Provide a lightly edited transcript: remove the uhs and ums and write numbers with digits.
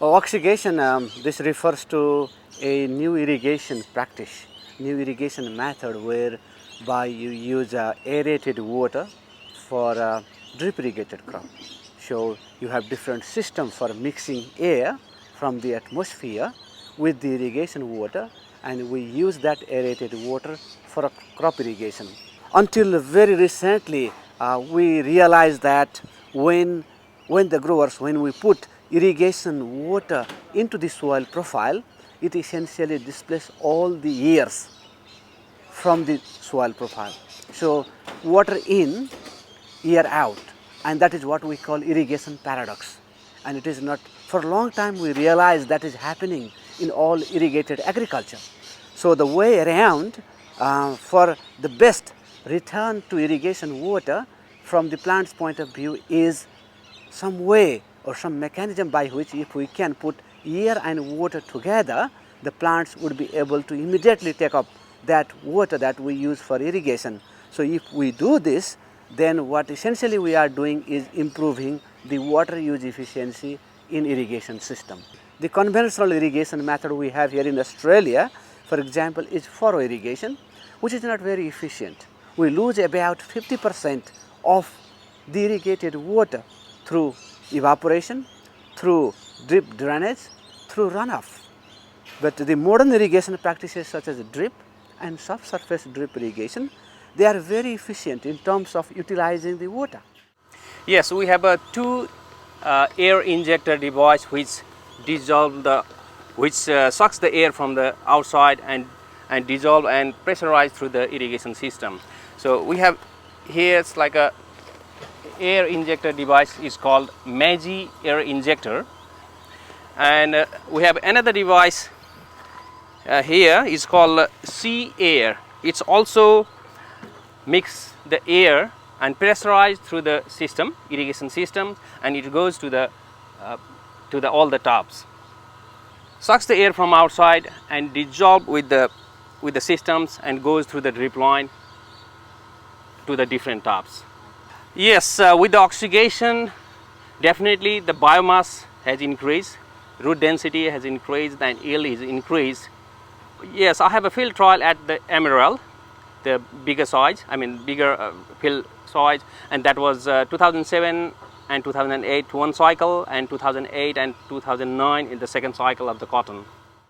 Oxygation, this refers to a new irrigation practice, new irrigation method whereby you use aerated water for drip irrigated crop. So you have different systems for mixing air from the atmosphere with the irrigation water, and we use that aerated water for crop irrigation. Until very recently, we realized that when the growers, when we put irrigation water into the soil profile, it essentially displaces all the airs from the soil profile. So water in, air out, and that is what we call irrigation paradox. And it is not, for a long time we realized that is happening in all irrigated agriculture. So the way around for the best return to irrigation water from the plant's point of view is some way or some mechanism by which, if we can put air and water together, the plants would be able to immediately take up that water that we use for irrigation. So if we do this, then what essentially we are doing is improving the water use efficiency in irrigation system. The conventional irrigation method we have here in Australia, for example, is furrow irrigation, which is not very efficient. We lose about 50% of the irrigated water through evaporation, through drip drainage, through runoff. But the modern irrigation practices such as drip and subsurface drip irrigation, they are very efficient in terms of utilizing the water. Yes, we have a two air injector device which sucks the air from the outside and dissolve and pressurize through the irrigation system. So we have here, it's like a air injector device is called Magi air injector, and we have another device here is called Sea Air. It's also mix the air and pressurize through the system, irrigation system, and it goes to the all the tops. Sucks the air from outside and dissolve with the systems and goes through the drip line to the different tops. Yes, with the oxygation, definitely the biomass has increased, root density has increased, and yield is increased. Yes, I have a field trial at the Emerald, the bigger size, bigger field size, and that was 2007 and 2008 one cycle, and 2008 and 2009 in the second cycle of the cotton.